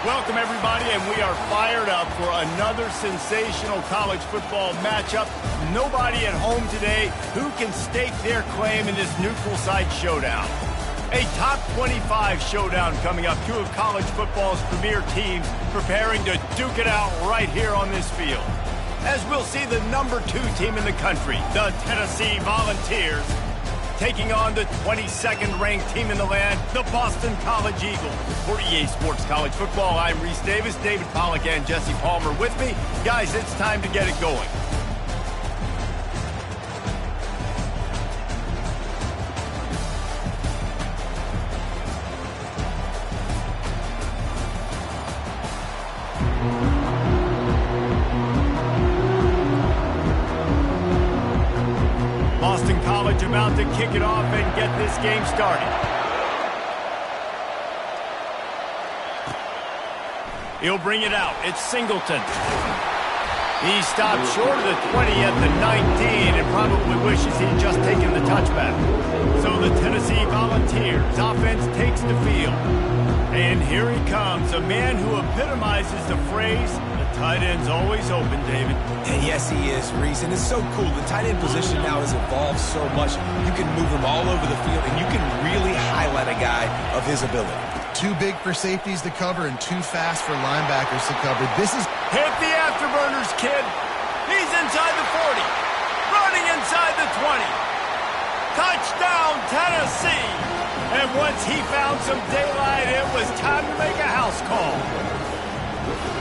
Welcome, everybody, and we are fired up for another sensational college football matchup. Nobody at home today who can stake their claim in this neutral site showdown. A top 25 showdown coming up. Two of college football's premier teams preparing to duke it out right here on this field. As we'll see the number 2 team in the country, the Tennessee Volunteers, taking on the 22nd ranked team in the land, the Boston College Eagles. For EA Sports College Football, I'm Reese Davis, David Pollack, and Jesse Palmer with me. Guys, it's time to get it going. Boston College about to kick it off and get this game started. He'll bring it out. It's Singleton. He stopped short of the 20 at the 19 and probably wishes he'd just taken the touchback. So the Tennessee Volunteers offense takes the field. And here he comes, a man who epitomizes the phrase, the tight end's always open, David. And yes, he is, Reese. And it's so cool. The tight end position now has evolved so much. You can move him all over the field, and you can really highlight a guy of his ability. Too big for safeties to cover and too fast for linebackers to cover. This is... Hit the afterburners, kid. He's inside the 40. Running inside the 20. Touchdown, Tennessee. And once he found some daylight, it was time to make a house call.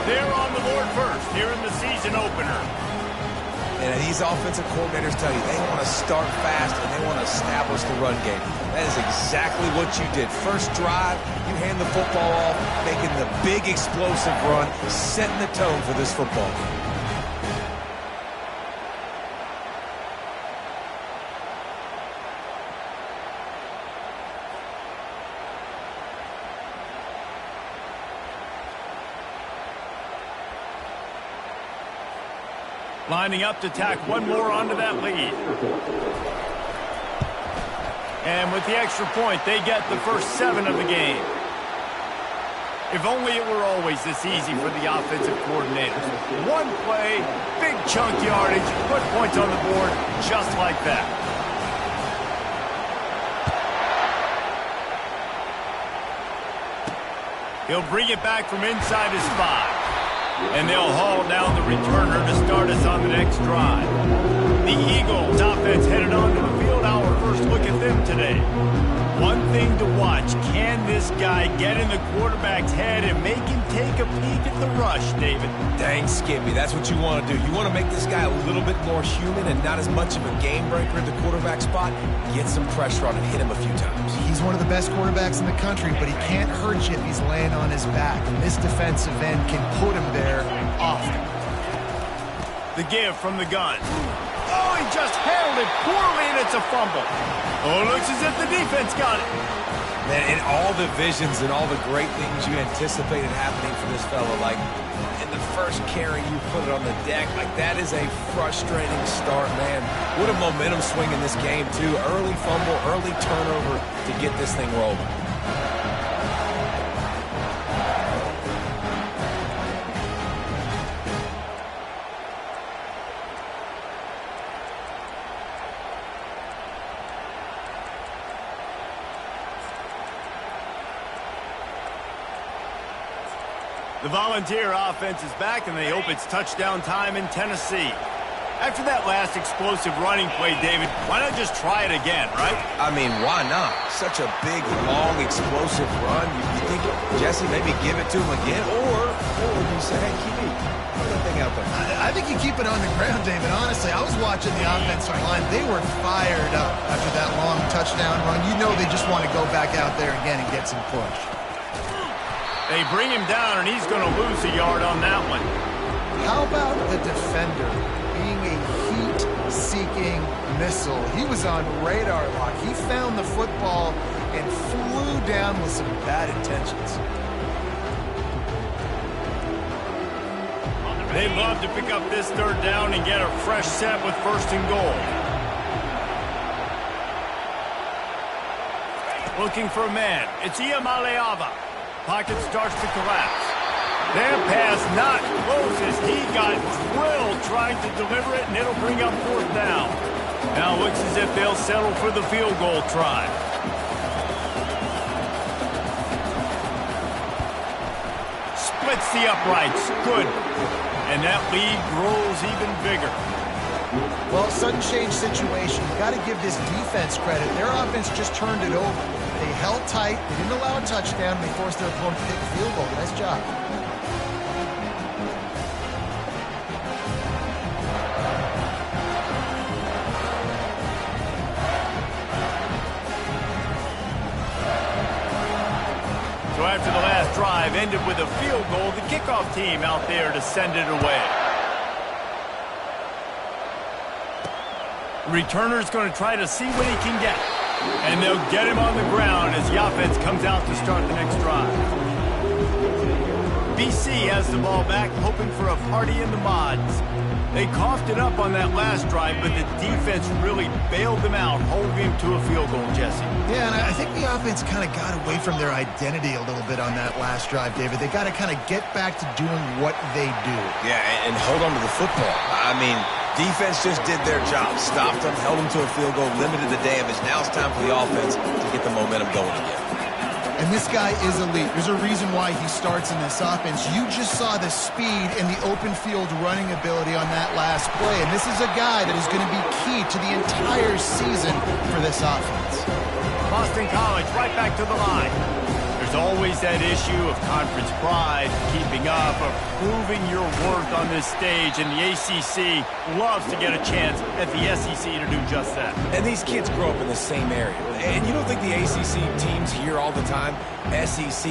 They're on the board first here in the season opener. And these offensive coordinators tell you they want to start fast and they want to establish the run game. That is exactly what you did. First drive, you hand the football off, making the big explosive run, setting the tone for this football game. Lining up to tack one more onto that lead. And with the extra point, they get the first 7 of the game. If only it were always this easy for the offensive coordinators. One play, big chunk yardage, put points on the board just like that. He'll bring it back from inside his 5. And they'll haul down the returner to start us on the next drive. The Eagles offense headed onto the field. Our first look at them today. One thing to watch, can this guy get in the quarterback's head and make him take a peek at the rush, David? Dang, Skippy, that's what you want to do. You want to make this guy a little bit more human and not as much of a game breaker at the quarterback spot. Get some pressure on him, hit him a few times. He's one of the best quarterbacks in the country, but he can't hurt you if he's laying on his back. And this defensive end can put him there often. The give from the gun. Oh, he just handled it poorly, and it's a fumble. Oh, looks as if the defense got it. Man, in all the visions and all the great things you anticipated happening for this fella, like in the first carry, you put it on the deck. Like, that is a frustrating start, man. What a momentum swing in this game, too. Early fumble, early turnover to get this thing rolling. The Volunteer offense is back, and they hope it's touchdown time in Tennessee. After that last explosive running play, David, why not just try it again, right? I mean, why not? Such a big, long, explosive run. You think, Jesse, maybe give it to him again? Or you say, hey, keep that thing out there. I think you keep it on the ground, David. Honestly, I was watching the offensive line. They were fired up after that long touchdown run. You know they just want to go back out there again and get some push. They bring him down, and he's going to lose a yard on that one. How about the defender being a heat-seeking missile? He was on radar lock. He found the football and flew down with some bad intentions. They'd love to pick up this third down and get a fresh set with first and goal. Looking for a man. It's Iamaleava. Pocket starts to collapse. That pass not close as he got drilled trying to deliver it, and it'll bring up 4th down. Now it looks as if they'll settle for the field goal try. Splits the uprights. Good. And that lead grows even bigger. Well, sudden change situation. You got to give this defense credit. Their offense just turned it over. They held tight. They didn't allow a touchdown. They forced their opponent to kick a field goal. Nice job. So after the last drive ended with a field goal, the kickoff team out there to send it away. Returner's going to try to see what he can get. And they'll get him on the ground as the offense comes out to start the next drive. BC has the ball back, hoping for a party in the mods. They coughed it up on that last drive, but the defense really bailed them out, holding him to a field goal, Jesse. Yeah, and I think the offense kind of got away from their identity a little bit on that last drive, David. They got to kind of get back to doing what they do. Yeah, and hold on to the football. I mean, defense just did their job. Stopped them, held them to a field goal, limited the damage. Now it's time for the offense to get the momentum going again. And this guy is elite. There's a reason why he starts in this offense. You just saw the speed and the open field running ability on that last play. And this is a guy that is going to be key to the entire season for this offense. Boston College right back to the line. There's always that issue of conference pride, keeping up, of proving your worth on this stage, and the ACC loves to get a chance at the SEC to do just that. And these kids grow up in the same area. And you don't think the ACC teams hear all the time, SEC,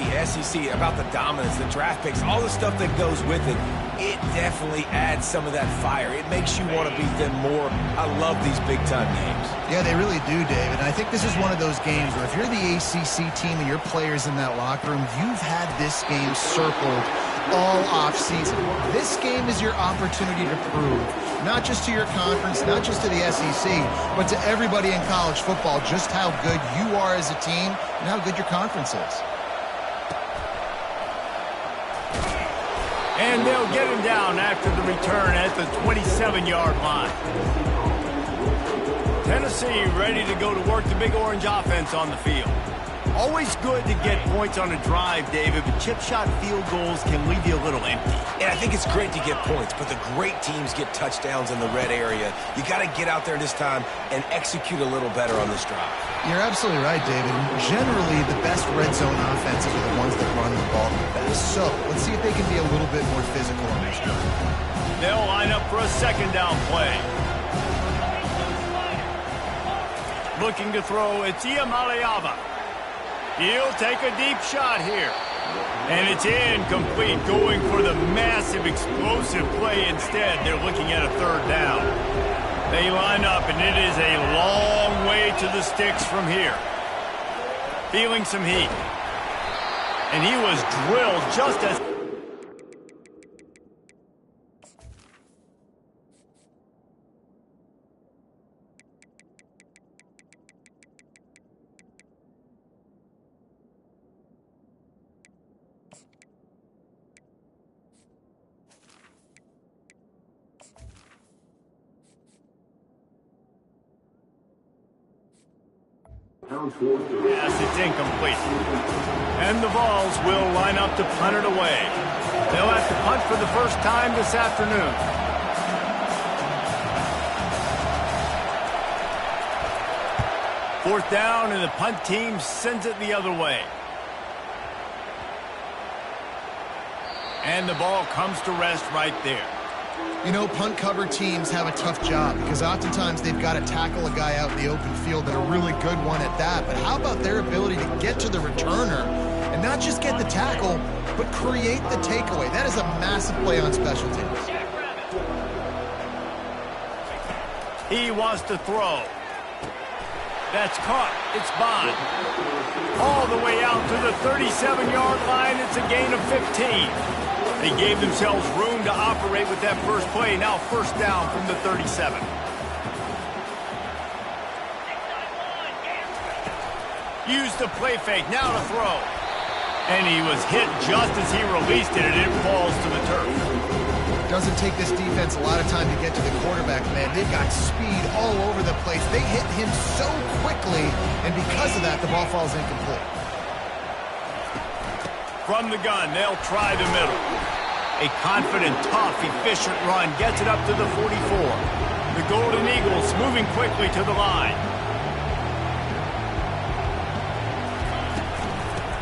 about the dominance, the draft picks, all the stuff that goes with it. It definitely adds some of that fire. It makes you want to beat them more. I love these big-time games. Yeah, they really do, David. And I think this is one of those games where if you're the ACC team and your players in that locker room, you've had this game circled all off-season. This game is your opportunity to prove, not just to your conference, not just to the SEC, but to everybody in college football, just how good you are as a team and how good your conference is. And they'll get him down after the return at the 27-yard line. Tennessee ready to go to work the Big Orange offense on the field. Always good to get points on a drive, David, but chip shot field goals can leave you a little empty. And I think it's great to get points, but the great teams get touchdowns in the red area. You got to get out there this time and execute a little better on this drive. You're absolutely right, David. Generally, the best red zone offenses are the ones that run the ball the best. So let's see if they can be a little bit more physical on this drive. They'll line up for a 2nd down play. Looking to throw, it's Iamaleava. He'll take a deep shot here. And it's incomplete, going for the massive explosive play instead. They're looking at a 3rd down. They line up, and it is a long way to the sticks from here. Feeling some heat. And he was drilled just as... Yes, it's incomplete. And the Vols will line up to punt it away. They'll have to punt for the first time this afternoon. Fourth down, and the punt team sends it the other way. And the ball comes to rest right there. You know, punt cover teams have a tough job because oftentimes they've got to tackle a guy out in the open field and a really good one at that. But how about their ability to get to the returner and not just get the tackle, but create the takeaway? That is a massive play on special teams. He wants to throw. That's caught. It's Bond. All the way out to the 37-yard line. It's a gain of 15. They gave themselves room to operate with that first play. Now 1st down from the 37. Use the play fake. Now to throw. And he was hit just as he released it, and it falls to the turf. Doesn't take this defense a lot of time to get to the quarterback, man. They've got speed all over the place. They hit him so quickly, and because of that, the ball falls incomplete. From the gun, they'll try the middle. A confident, tough, efficient run gets it up to the 44. The Golden Eagles moving quickly to the line.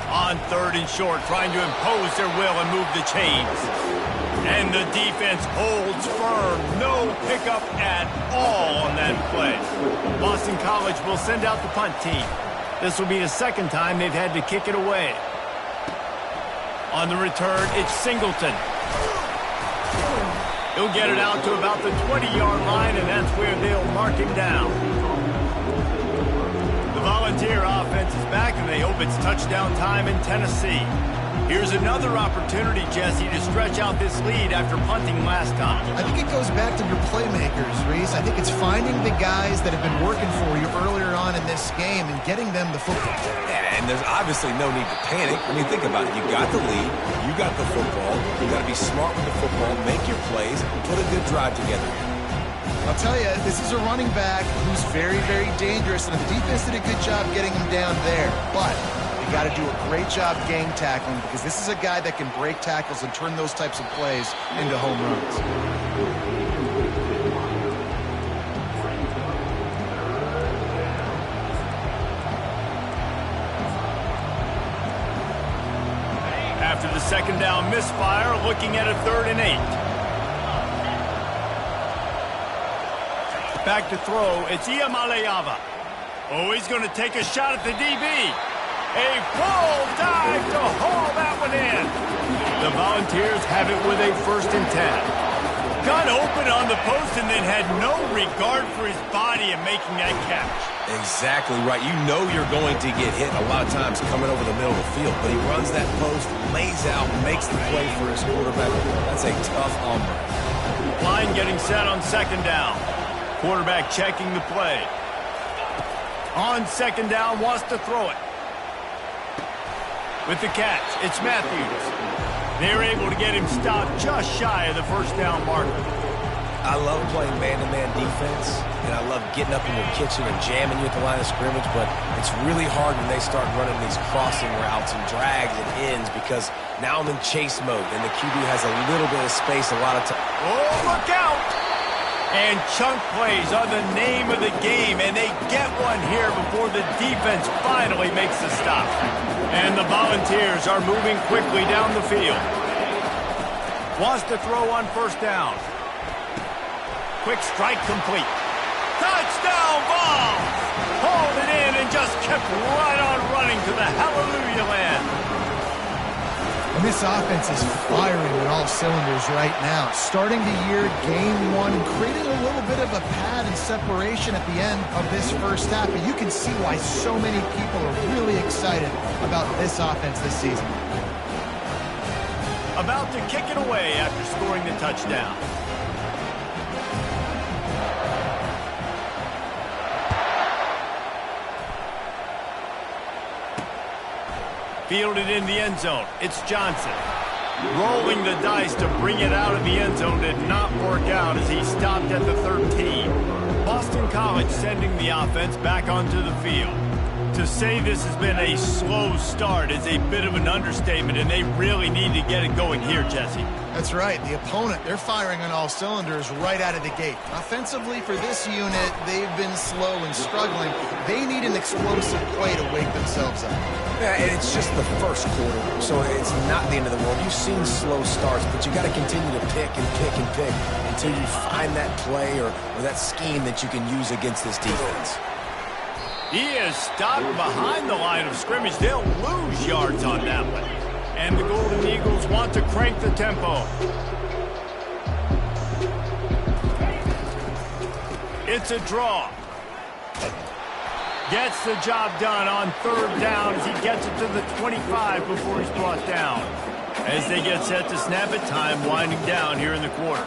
On 3rd and short, trying to impose their will and move the chains. And the defense holds firm. No pickup at all on that play. Boston College will send out the punt team. This will be the second time they've had to kick it away. On the return, it's Singleton. He'll get it out to about the 20-yard line, and that's where they'll mark him down. The Volunteer offense is back, and they hope it's touchdown time in Tennessee. Here's another opportunity, Jesse, to stretch out this lead after punting last time. I think it goes back to your playmakers, Reese. I think it's finding the guys that have been working for you earlier on in this game and getting them the football. Yeah, and there's obviously no need to panic. I mean, think about it. You got the lead. You got the football. You got to be smart with the football, make your plays, put a good drive together. I'll tell you, this is a running back who's very, very dangerous, and the defense did a good job getting him down there. But you got to do a great job gang tackling, because this is a guy that can break tackles and turn those types of plays into home runs. After the second down misfire, looking at a 3rd and 8. Back to throw, it's Iamaleava. Oh, he's going to take a shot at the DB. A full dive to haul that one in. The Volunteers have it with a 1st and 10. Got open on the post and then had no regard for his body in making that catch. Exactly right. You know you're going to get hit a lot of times coming over the middle of the field, but he runs that post, lays out, makes the play for his quarterback. That's a tough hombre. Line getting set on 2nd down. Quarterback checking the play. On 2nd down, wants to throw it. With the catch, it's Matthews. They're able to get him stopped just shy of the 1st down marker. I love playing man-to-man defense, and I love getting up in your kitchen and jamming you at the line of scrimmage, but it's really hard when they start running these crossing routes and drags and ends, because now I'm in chase mode, and the QB has a little bit of space a lot of time. Oh, look out! And chunk plays are the name of the game, and they get one here before the defense finally makes the stop. And the Volunteers are moving quickly down the field. Wants to throw on 1st down. Quick strike complete. Touchdown ball! Hauled it in and just kept right on running to the hallelujah land. And this offense is firing on all cylinders right now. Starting the year, game 1, and creating a little bit of a pad and separation at the end of this 1st half. But you can see why so many people are really excited about this offense this season. About to kick it away after scoring the touchdown. Fielded in the end zone. It's Johnson. Rolling the dice to bring it out of the end zone did not work out as he stopped at the 13. Boston College sending the offense back onto the field. To say this has been a slow start is a bit of an understatement, and they really need to get it going here, Jesse. That's right. The opponent, they're firing on all cylinders right out of the gate. Offensively, for this unit, they've been slow and struggling. They need an explosive play to wake themselves up. Yeah, and it's just the 1st quarter, so it's not the end of the world. You've seen slow starts, but you got to continue to pick and pick and pick until you find that play or that scheme that you can use against this defense. He is stopped behind the line of scrimmage. They'll lose yards on that one. And the Golden Eagles want to crank the tempo. It's a draw. Gets the job done on 3rd down as he gets it to the 25 before he's brought down. As they get set to snap it, time winding down here in the quarter.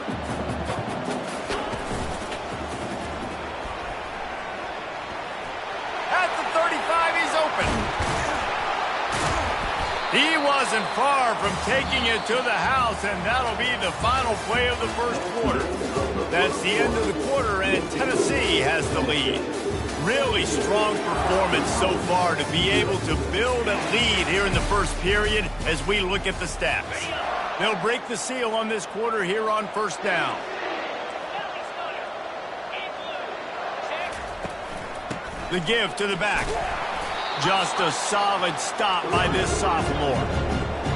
At the 35, he's open. He wasn't far from taking it to the house, and that'll be the final play of the first quarter. That's the end of the quarter, and Tennessee has the lead. Really strong performance so far to be able to build a lead here in the first period as we look at the stats. They'll break the seal on this quarter here on first down. The give to the back. Just a solid stop by this sophomore.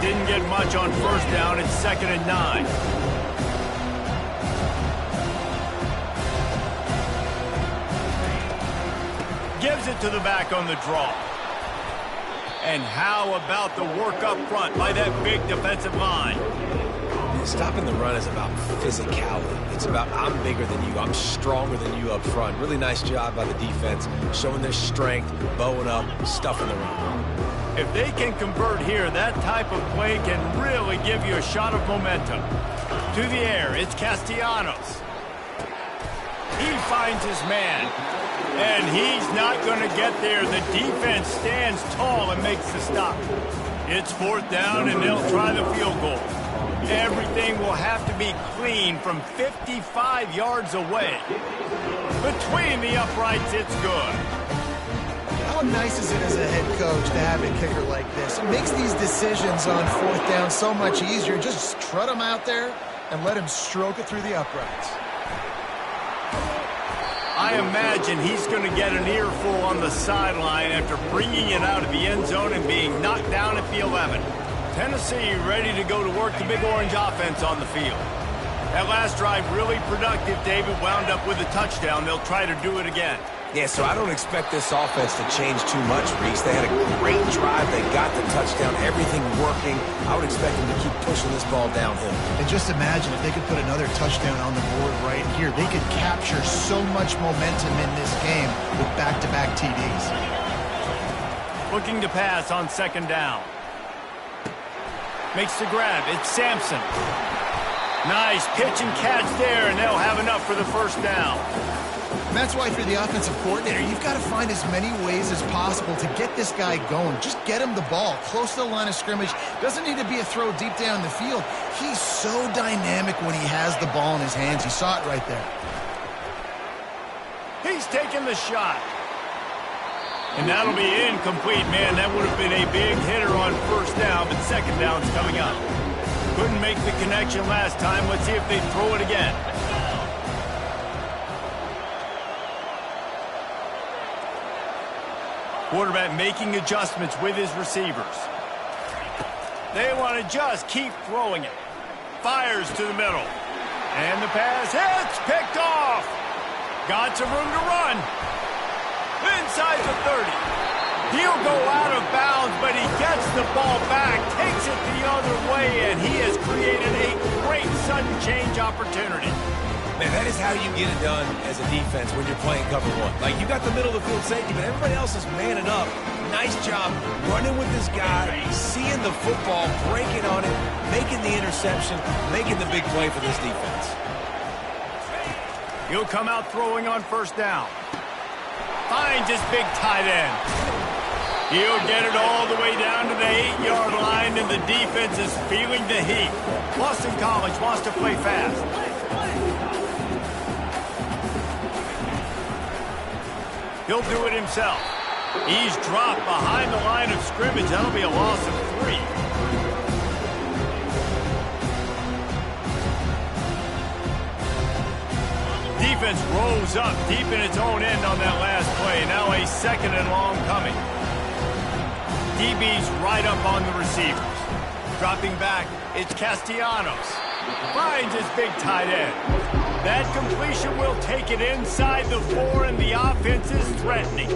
Didn't get much on first down. It's 2nd and 9. Gives it to the back on the draw. And how about the work up front by that big defensive line? Stopping the run is about physicality. It's about I'm bigger than you. I'm stronger than you up front. Really nice job by the defense, showing their strength, bowing up, stuffing the run. If they can convert here, that type of play can really give you a shot of momentum. To the air, it's Castellanos. He finds his man. And he's not going to get there. The defense stands tall and makes the stop. It's 4th down, and they'll try the field goal. Everything will have to be clean from 55 yards away. Between the uprights, it's good. How nice is it as a head coach to have a kicker like this? It makes these decisions on 4th down so much easier. Just strut him out there and let him stroke it through the uprights. I imagine he's going to get an earful on the sideline after bringing it out of the end zone and being knocked down at the 11. Tennessee ready to go to work the Big Orange offense on the field. That last drive really productive. David wound up with a touchdown. They'll try to do it again. Yeah, so I don't expect this offense to change too much, Reese. They had a great drive. They got the touchdown. Everything working. I would expect them to keep pushing this ball downhill. And just imagine if they could put another touchdown on the board right here. They could capture so much momentum in this game with back-to-back TDs. Looking to pass on 2nd down. Makes the grab. It's Sampson. Nice pitch and catch there, and they'll have enough for the first down. And that's why if you're the offensive coordinator, you've got to find as many ways as possible to get this guy going. Just get him the ball close to the line of scrimmage. Doesn't need to be a throw deep down the field. He's so dynamic when he has the ball in his hands. You saw it right there. He's taking the shot. And that'll be incomplete, man. That would have been a big hitter on first down, but 2nd down's coming up. Couldn't make the connection last time. Let's see if they throw it again. Quarterback making adjustments with his receivers. They want to just keep throwing it. Fires to the middle. And the pass hits, picked off. Got some room to run. Inside the 30. He'll go out of bounds, but he gets the ball back, takes it the other way, and he has created a great sudden change opportunity. Man, that is how you get it done as a defense when you're playing cover one. Like, you got the middle of the field safety, but everybody else is manning up. Nice job running with this guy, seeing the football, breaking on it, making the interception, making the big play for this defense. He'll come out throwing on first down. Finds his big tight end. He'll get it all the way down to the 8-yard line, and the defense is feeling the heat. Boston College wants to play fast. He'll do it himself. He's dropped behind the line of scrimmage. That'll be a loss of 3. Defense rolls up deep in its own end on that last play. Now a 2nd and long coming. DB's right up on the receivers. Dropping back, it's Castellanos. Finds his big tight end. That completion will take it inside the 4, and the offense is threatening.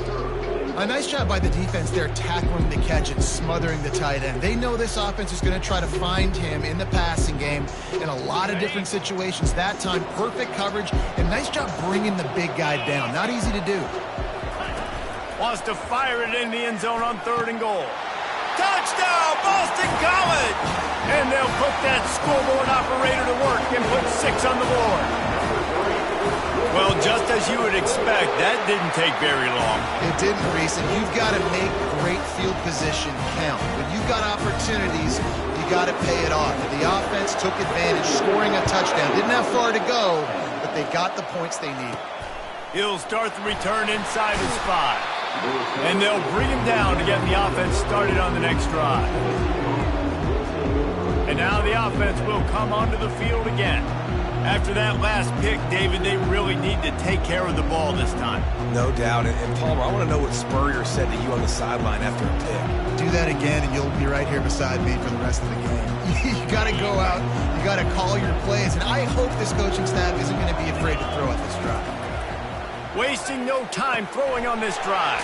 A nice job by the defense there tackling the catch and smothering the tight end. They know this offense is going to try to find him in the passing game in a lot of different situations. That time, perfect coverage, and nice job bringing the big guy down. Not easy to do. Wants to fire it in the end zone on 3rd and goal. Touchdown, Boston College! And they'll put that scoreboard operator to work and put 6 on the board. Well, just as you would expect, that didn't take very long. It didn't, Reese, and you've got to make great field position count. When you've got opportunities, you got to pay it off. And the offense took advantage, scoring a touchdown. Didn't have far to go, but they got the points they needed. He'll start the return inside his 5. And they'll bring him down to get the offense started on the next drive. And now the offense will come onto the field again. After that last pick, David, they really need to take care of the ball this time. No doubt. And Palmer, I want to know what Spurrier said to you on the sideline after a pick. Do that again, and you'll be right here beside me for the rest of the game. You got to go out. You got to call your plays. And I hope this coaching staff isn't going to be afraid to throw at this drive. Wasting no time throwing on this drive.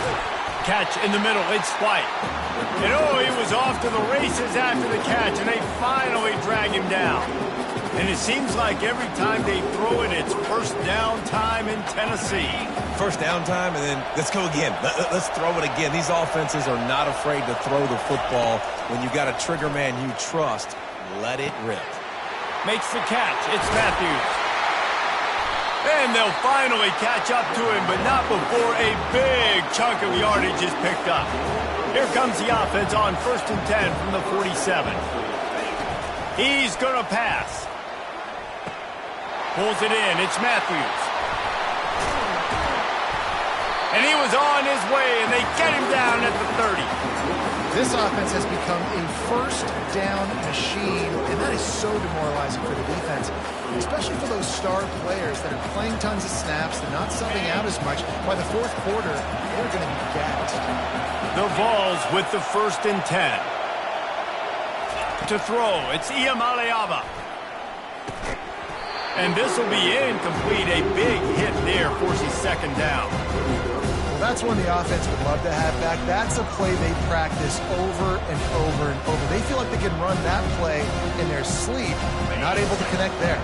Catch in the middle. It's White. And he was off to the races after the catch, and they finally drag him down. And it seems like every time they throw it, it's first down time in Tennessee. First down time, and then let's go again. Let's throw it again. These offenses are not afraid to throw the football. When you got a trigger man you trust, let it rip. Makes the catch. It's Matthews. And they'll finally catch up to him, but not before a big chunk of yardage is picked up. Here comes the offense on 1st and 10 from the 47. He's going to pass. Pulls it in. It's Matthews. And he was on his way, and they get him down at the 30. This offense has become a first down machine, and that is so demoralizing for the defense, especially for those star players that are playing tons of snaps. They're not subbing out as much. By the fourth quarter, they're going to be gassed. The Vols with the 1st and 10. To throw, it's Iamaleava. And this will be incomplete. A big hit there forces 2nd down. Well, that's one the offense would love to have back. That's a play they practice over and over and over. They feel like they can run that play in their sleep. They're not able to connect there.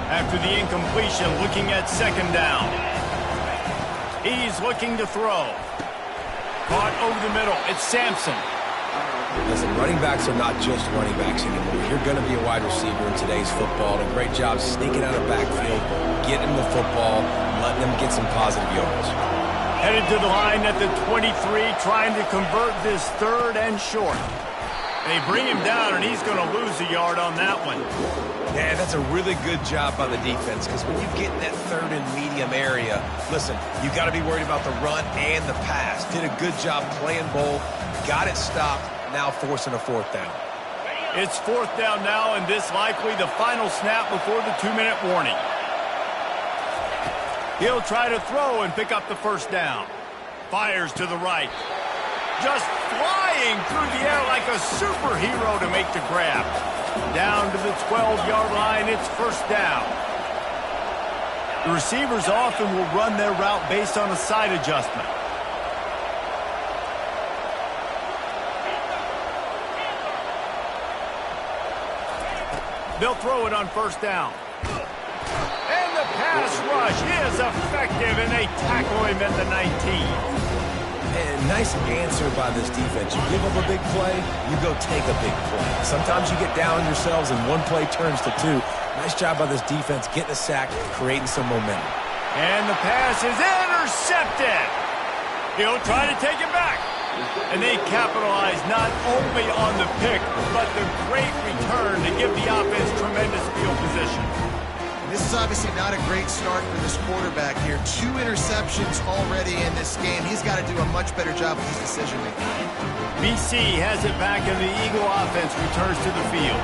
After the incompletion, looking at 2nd down. He's looking to throw. Caught over the middle. It's Sampson. Listen, running backs are not just running backs anymore. You're going to be a wide receiver in today's football. And a great job sneaking out of backfield, getting the football, letting them get some positive yards. Headed to the line at the 23, trying to convert this 3rd and short. They bring him down, and he's going to lose a yard on that one. Yeah, that's a really good job by the defense, because when you get in that 3rd and medium area, listen, you got to be worried about the run and the pass. Did a good job playing both, got it stopped, now forcing a 4th down. It's 4th down now, and this likely the final snap before the 2-minute warning. He'll try to throw and pick up the 1st down. Fires to the right. Just flying through the air like a superhero to make the grab. Down to the 12-yard line, it's 1st down. The receivers often will run their route based on a side adjustment. They'll throw it on 1st down. And the pass rush is effective, and they tackle him at the 19. And nice answer by this defense. You give up a big play, you go take a big play. Sometimes you get down yourselves and one play turns to 2. Nice job by this defense getting a sack, creating some momentum. And the pass is intercepted. He'll try to take it back. And they capitalize not only on the pick, but the great return to give the offense tremendous field position. This is obviously not a great start for this quarterback here. 2 interceptions already in this game. He's got to do a much better job with his decision-making. BC has it back, and the Eagle offense returns to the field.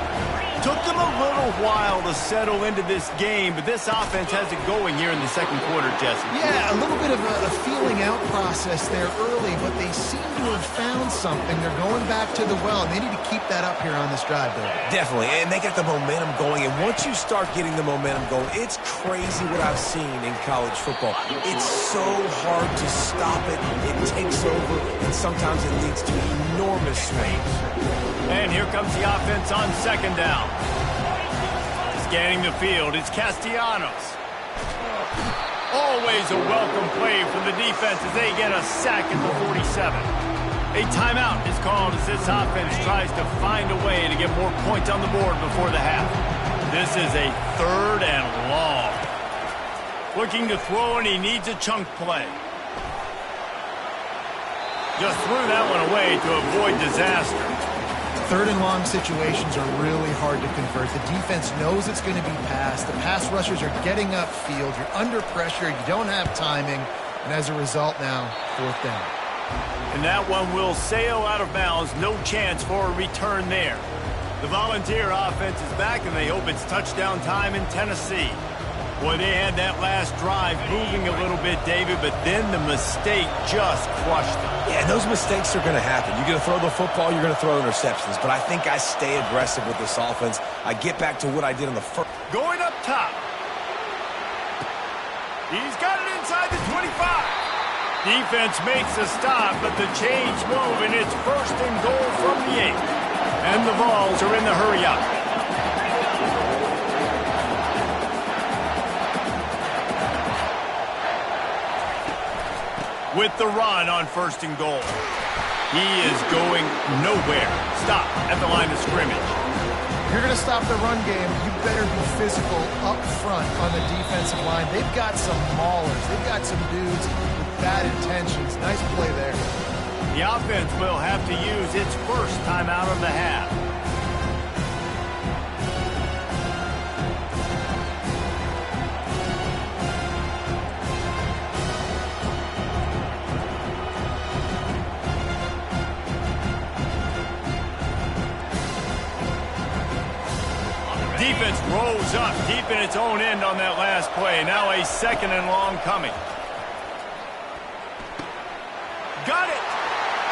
Took them a little while to settle into this game, but this offense has it going here in the 2nd quarter, Jesse. Yeah, a little bit of a feeling out process there early, but they seem to have found something. They're going back to the well, and they need to keep that up here on this drive, though. Definitely, and they get the momentum going, and once you start getting the momentum going, it's crazy what I've seen in college football. It's so hard to stop it. It takes over, and sometimes it leads to enormous swings. And here comes the offense on 2nd down. Scanning the field, it's Castellanos. Always a welcome play from the defense as they get a sack at the 47. A timeout is called as this offense tries to find a way to get more points on the board before the half. This is a 3rd and long. Looking to throw, and he needs a chunk play. Just threw that one away to avoid disaster. 3rd and long situations are really hard to convert. The defense knows it's going to be passed. The pass rushers are getting upfield. You're under pressure. You don't have timing. And as a result now, 4th down. And that one will sail out of bounds. No chance for a return there. The Volunteer offense is back, and they hope it's touchdown time in Tennessee. Boy, they had that last drive moving a little bit, David, but then the mistake just crushed them. Yeah, and those mistakes are going to happen. You're going to throw the football, you're going to throw interceptions. But I think I stay aggressive with this offense. I get back to what I did on the first. Going up top. He's got it inside the 25. Defense makes a stop, but the change move, and it's 1st and goal from the 8. And the Vols are in the hurry-up. With the run on 1st and goal. He is going nowhere. Stop at the line of scrimmage. If you're going to stop the run game, you better be physical up front on the defensive line. They've got some maulers. They've got some dudes with bad intentions. Nice play there. The offense will have to use its first timeout of the half. Defense rolls up deep in its own end on that last play. Now a 2nd and long coming. Got it!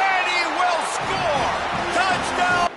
And he will score! Touchdown!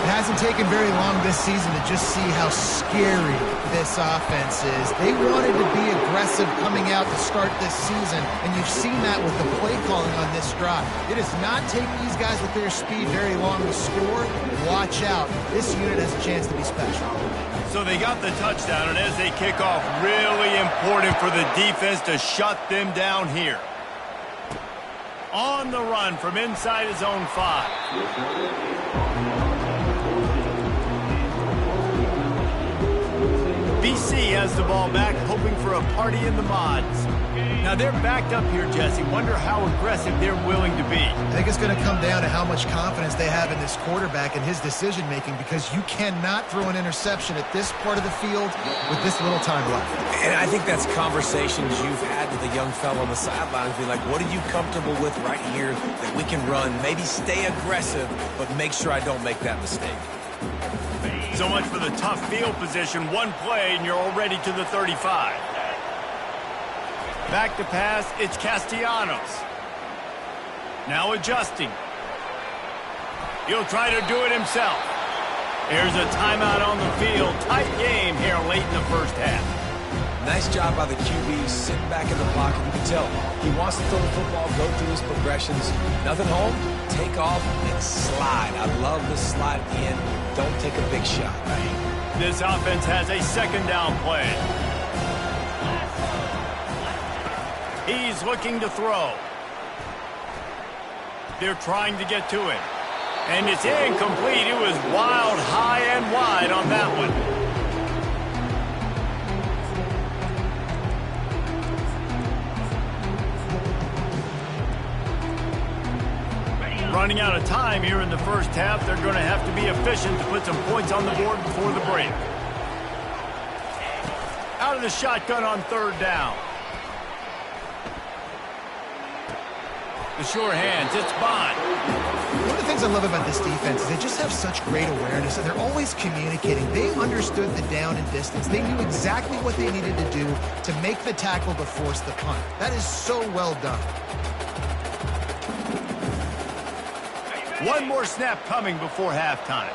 It hasn't taken very long this season to just see how scary this offense is. They wanted to be aggressive coming out to start this season, and you've seen that with the play calling on this drive. It does not take these guys with their speed very long to score. Watch out. This unit has a chance to be special. So they got the touchdown, and as they kick off, really important for the defense to shut them down here. On the run from inside his own 5. BC has the ball back, hoping for a party in the mods. Now they're backed up here, Jesse. Wonder how aggressive they're willing to be. I think it's going to come down to how much confidence they have in this quarterback and his decision-making, because you cannot throw an interception at this part of the field with this little time left. And I think that's conversations you've had with a young fellow on the sidelines. Be like, what are you comfortable with right here that we can run? Maybe stay aggressive, but make sure I don't make that mistake. So much for the tough field position. One play, and you're already to the 35. Back to pass, it's Castellanos. Now adjusting. He'll try to do it himself. Here's a timeout on the field. Tight game here late in the first half. Nice job by the QB, sitting back in the pocket. You can tell he wants to throw the football, go through his progressions. Nothing home, take off, and slide. I love the slide at the end. Don't take a big shot. This offense has a 2nd down play. He's looking to throw. They're trying to get to him. And it's incomplete. It was wild, high, and wide on that one. Running out of time here in the first half. They're going to have to be efficient to put some points on the board before the break. Out of the shotgun on 3rd down. The sure hands, it's Bond. One of the things I love about this defense is they just have such great awareness, and they're always communicating. They understood the down and distance. They knew exactly what they needed to do to make the tackle to force the punt. That is so well done. One more snap coming before halftime.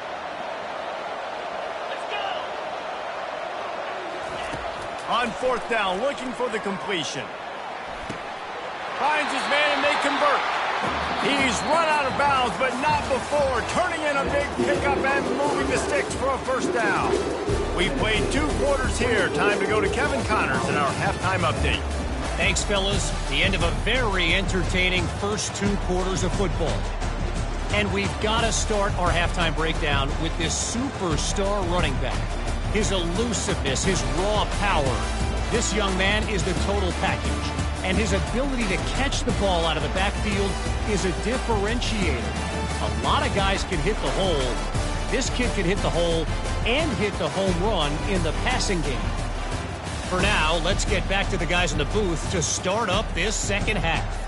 On 4th down, looking for the completion. Finds his man, and they convert. He's run out of bounds, but not before. Turning in a big pickup and moving the sticks for a first down. We've played 2 quarters here. Time to go to Kevin Connors in our halftime update. Thanks, fellas. The end of a very entertaining first 2 quarters of football. And we've got to start our halftime breakdown with this superstar running back. His elusiveness, his raw power. This young man is the total package. And his ability to catch the ball out of the backfield is a differentiator. A lot of guys can hit the hole. This kid can hit the hole and hit the home run in the passing game. For now, let's get back to the guys in the booth to start up this second half.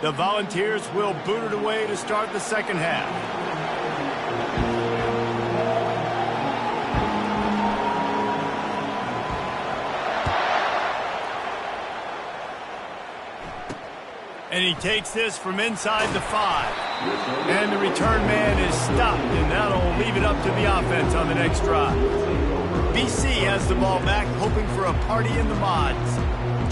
The Volunteers will boot it away to start the second half. And he takes this from inside the 5. And the return man is stopped, and that'll leave it up to the offense on the next drive. BC has the ball back, hoping for a party in the mods.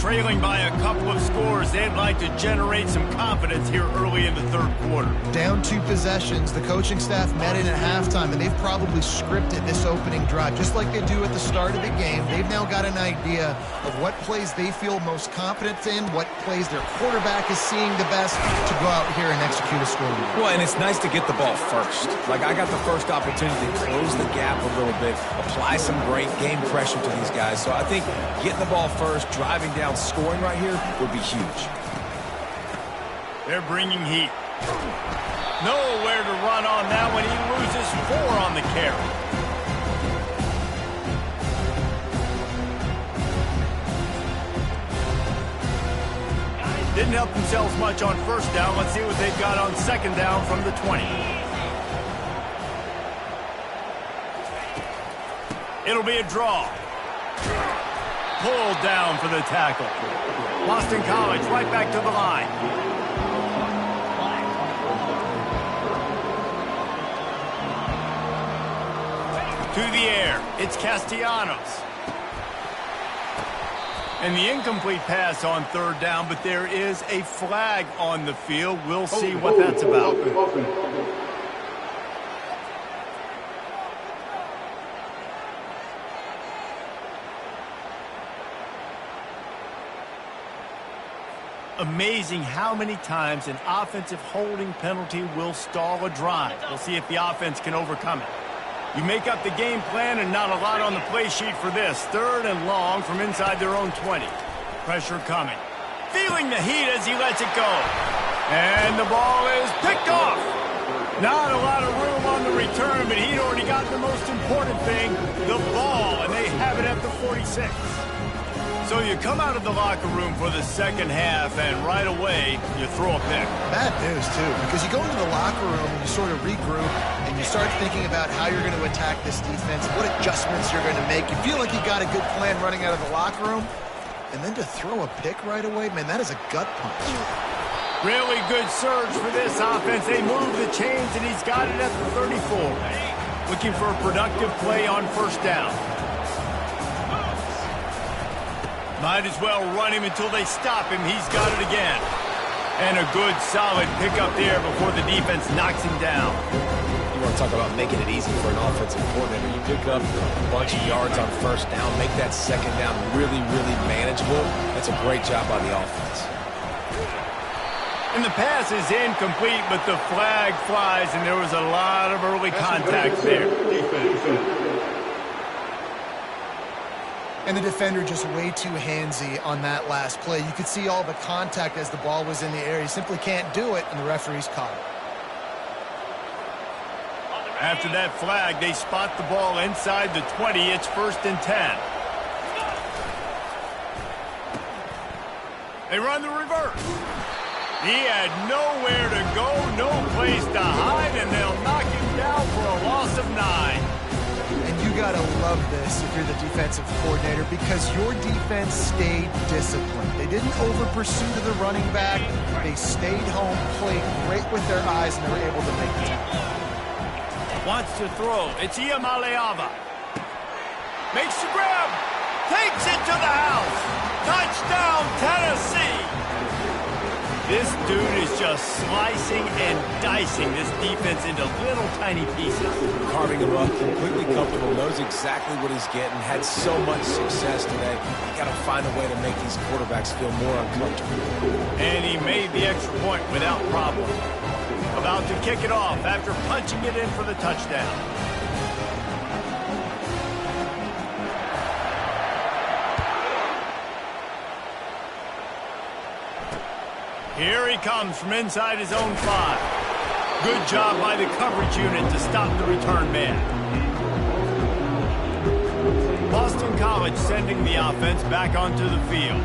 Trailing by a couple of scores, they'd like to generate some confidence here early in the third quarter. Down 2 possessions, the coaching staff met in at halftime, and they've probably scripted this opening drive, just like they do at the start of the game. They've now got an idea of what plays they feel most confident in, what plays their quarterback is seeing the best to go out here and execute a score. Well, and it's nice to get the ball first. Like, I got the first opportunity to close the gap a little bit, apply some great game pressure to these guys. So I think getting the ball first, driving down, scoring right here would be huge. They're bringing heat. Nowhere to run on that one. He loses 4 on the carry. Didn't help themselves much on first down. Let's see what they've got on second down from the 20. It'll be a draw. Pulled down for the tackle. Boston College right back to the line. To the air. It's Castellanos. And the incomplete pass on third down, but there is a flag on the field. We'll see what that's about. Amazing how many times an offensive holding penalty will stall a drive. We'll see if the offense can overcome it. You make up the game plan and not a lot on the play sheet for this. Third and long from inside their own 20. Pressure coming. Feeling the heat as he lets it go. And the ball is picked off. Not a lot of room on the return, but he'd already got the most important thing, the ball, and they have it at the 46. So you come out of the locker room for the second half, and right away, you throw a pick. Bad news, too, because you go into the locker room and you sort of regroup, and you start thinking about how you're going to attack this defense, what adjustments you're going to make. You feel like you got a good plan running out of the locker room, and then to throw a pick right away, man, that is a gut punch. Really good surge for this offense. They move the chains, and he's got it at the 34. Looking for a productive play on first down. Might as well run him until they stop him. He's got it again. And a good, solid pickup there before the defense knocks him down. You want to talk about making it easy for an offensive coordinator. You pick up a bunch of yards on first down, make that second down really, really manageable. That's a great job by the offense. And the pass is incomplete, but the flag flies, and there was a lot of early contact there. And the defender just way too handsy on that last play. You could see all the contact as the ball was in the air. He simply can't do it, and the referee's caught it. After that flag, they spot the ball inside the 20. It's 1st and 10. They run the reverse. He had nowhere to go, no place to hide, and they'll knock him down for a loss of 9. And you got to love this if you're the defensive coordinator because your defense stayed disciplined. They didn't over-pursue to the running back. They stayed home, played great with their eyes, and they were able to make the tackle. Wants to throw. It's Iamaleava. Makes the grab. Takes it to the house. Touchdown, Tennessee. This dude is just slicing and dicing this defense into little tiny pieces. Carving him up, completely comfortable, knows exactly what he's getting, had so much success today. You got to find a way to make these quarterbacks feel more uncomfortable. And he made the extra point without problem. About to kick it off after punching it in for the touchdown. Here he comes from inside his own 5. Good job by the coverage unit to stop the return man. Boston College sending the offense back onto the field.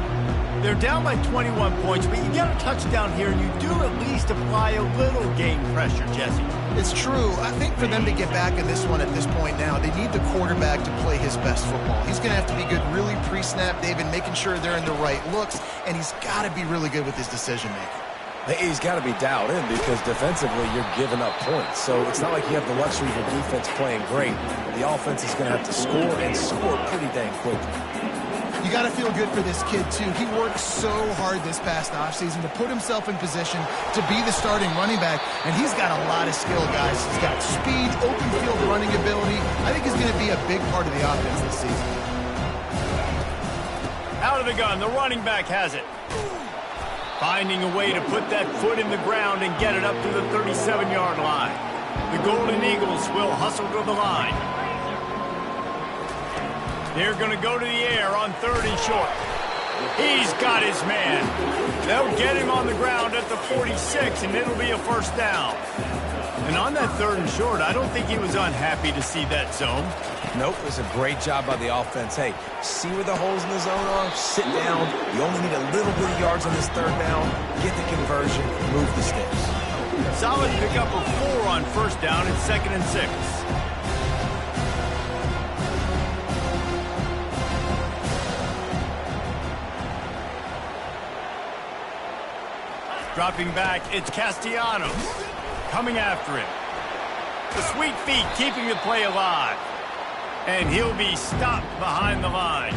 They're down by 21 points, but you get a touchdown here, and you do at least apply a little game pressure, Jesse. It's true. I think for them to get back in this one at this point now, they need the quarterback to play his best football. He's going to have to be good really pre-snap, David, making sure they're in the right looks, and he's got to be really good with his decision-making. He's got to be dialed in because defensively you're giving up points. So it's not like you have the luxury of your defense playing great. The offense is going to have to score and score pretty dang quickly. You got to feel good for this kid, too. He worked so hard this past offseason to put himself in position to be the starting running back, and he's got a lot of skill, guys. He's got speed, open field running ability. I think he's going to be a big part of the offense this season. Out of the gun, the running back has it. Finding a way to put that foot in the ground and get it up to the 37-yard line. The Golden Eagles will hustle to the line. They're going to go to the air on 3rd and short. He's got his man. They'll get him on the ground at the 46, and it'll be a first down. And on that 3rd and short, I don't think he was unhappy to see that zone. Nope, it was a great job by the offense. Hey, see where the holes in the zone are? Sit down. You only need a little bit of yards on this 3rd down. Get the conversion. Move the sticks. Solid pickup of 4 on 1st down and 2nd and 6. Dropping back, it's Castellanos. Coming after him. The sweet feet keeping the play alive. And he'll be stopped behind the line.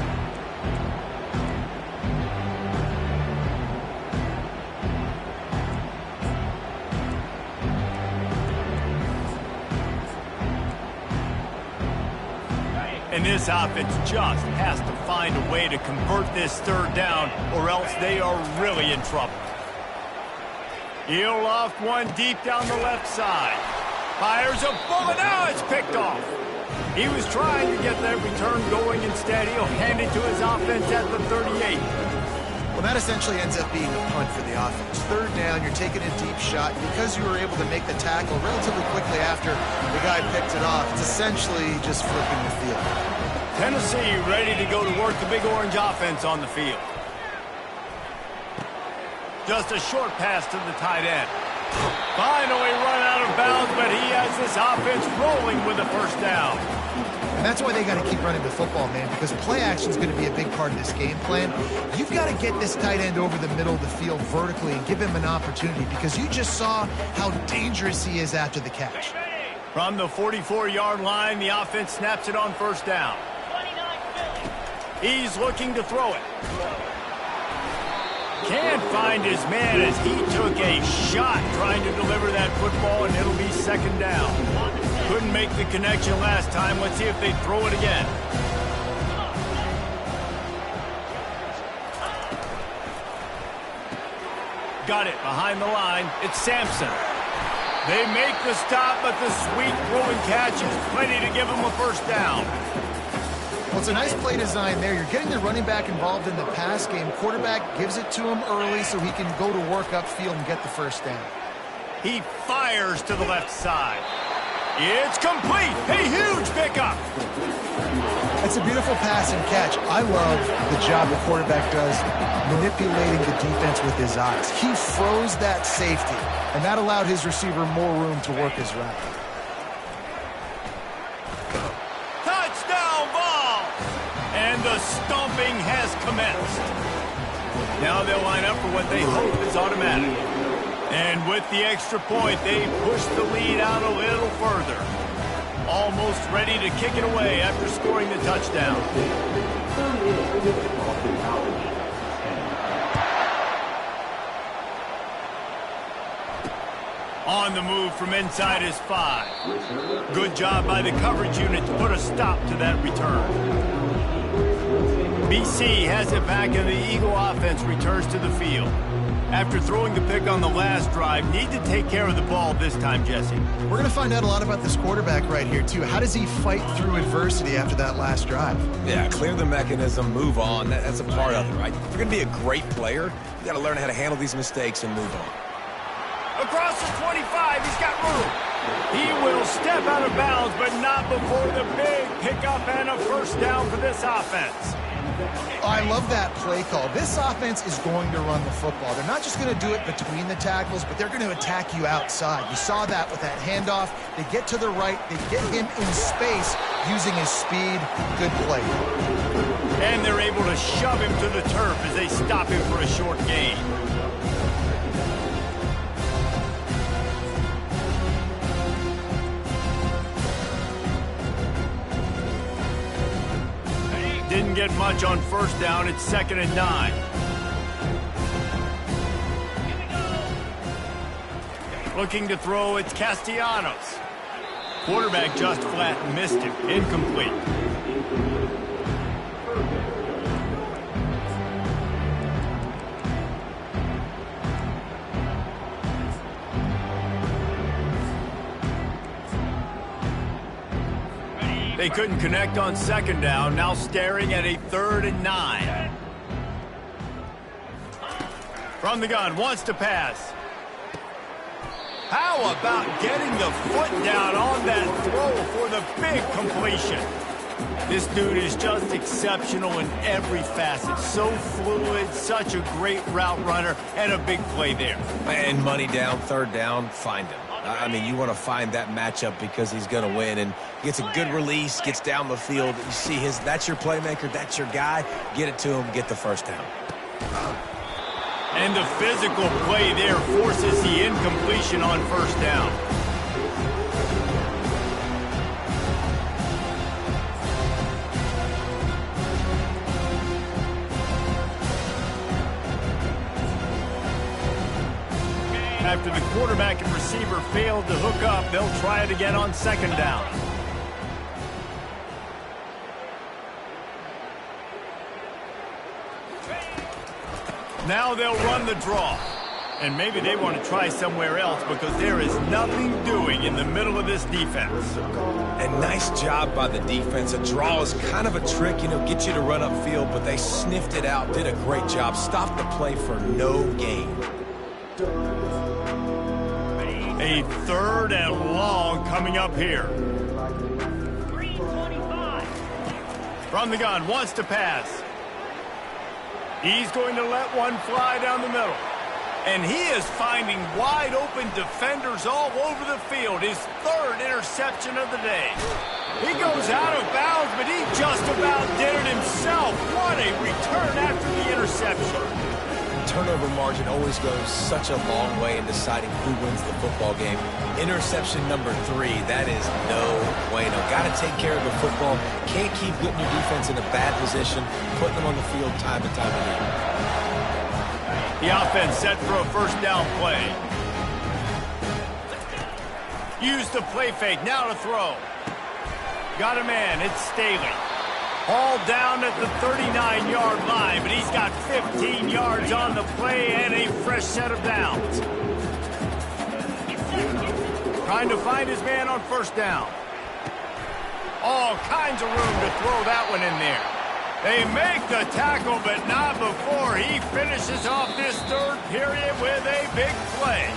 And this offense just has to find a way to convert this 3rd down, or else they are really in trouble. He'll loft one deep down the left side. Fires a bullet. Now it's picked off. He was trying to get that return going. Instead, he'll hand it to his offense at the 38. Well, that essentially ends up being a punt for the offense. 3rd down, you're taking a deep shot. Because you were able to make the tackle relatively quickly after the guy picked it off, it's essentially just flipping the field. Tennessee ready to go to work the Big Orange offense on the field. Just a short pass to the tight end. Finally run out of bounds, but he has this offense rolling with the first down. And that's why they got to keep running the football, man, because play action is going to be a big part of this game plan. You've got to get this tight end over the middle of the field vertically and give him an opportunity because you just saw how dangerous he is after the catch. From the 44-yard line, the offense snaps it on 1st down. He's looking to throw it. Can't find his man as he took a shot trying to deliver that football, and it'll be 2nd down. Couldn't make the connection last time. Let's see if they throw it again. Got it behind the line. It's Sampson. They make the stop, but the sweet throwing catch is plenty to give them a first down. Well, it's a nice play design there. You're getting the running back involved in the pass game. Quarterback gives it to him early so he can go to work upfield and get the first down. He fires to the left side. It's complete. A huge pickup. It's a beautiful pass and catch. I love the job the quarterback does manipulating the defense with his eyes. He froze that safety, and that allowed his receiver more room to work his route. commenced. Now they'll line up for what they hope is automatic. And with the extra point, they push the lead out a little further. Almost ready to kick it away after scoring the touchdown. On the move from inside his 5. Good job by the coverage unit to put a stop to that return. BC has it back and the Eagle offense returns to the field. After throwing the pick on the last drive, need to take care of the ball this time, Jesse. We're going to find out a lot about this quarterback right here, too. How does he fight through adversity after that last drive? Yeah, clear the mechanism, move on. That's a part of it, right? If you're going to be a great player, you got to learn how to handle these mistakes and move on. Across the 25, he's got room. He will step out of bounds, but not before the big pickup and a first down for this offense. I love that play call. This offense is going to run the football. They're not just going to do it between the tackles, but they're going to attack you outside. You saw that with that handoff. They get to the right. They get him in space using his speed. Good play. And they're able to shove him to the turf as they stop him for a short gain. Didn't get much on first down. It's 2nd and 9. Looking to throw, it's Castellanos. Quarterback just flat missed him. Incomplete. They couldn't connect on 2nd down, now staring at a 3rd and 9. From the gun, wants to pass. How about getting the foot down on that throw for the big completion? This dude is just exceptional in every facet. So fluid, such a great route runner, and a big play there. And money down, 3rd down, find him. I mean, you want to find that matchup because he's going to win, and gets a good release, gets down the field. You see that's your playmaker, that's your guy. Get it to him, get the first down. And the physical play there forces the incompletion on first down. After the quarterback and receiver failed to hook up, they'll try it again on 2nd down. Now they'll run the draw. And maybe they want to try somewhere else because there is nothing doing in the middle of this defense. And nice job by the defense. A draw is kind of a trick, get you to run upfield, but they sniffed it out, did a great job, stopped the play for no gain. A 3rd and long coming up here. 325. From the gun, wants to pass. He's going to let one fly down the middle. And he is finding wide open defenders all over the field. His 3rd interception of the day. He goes out of bounds, but he just about did it himself. What a return after the interception. Turnover margin always goes such a long way in deciding who wins the football game. Interception number 3, that is no bueno. Got to take care of the football. Can't keep putting your defense in a bad position, putting them on the field time and time again. The offense set for a first down play. Use the play fake, now to throw. Got a man, it's Staley. Hauled down at the 39-yard line, but he's got 15 yards on the play and a fresh set of downs. Trying to find his man on first down. All kinds of room to throw that one in there. They make the tackle, but not before he finishes off this 3rd period with a big play.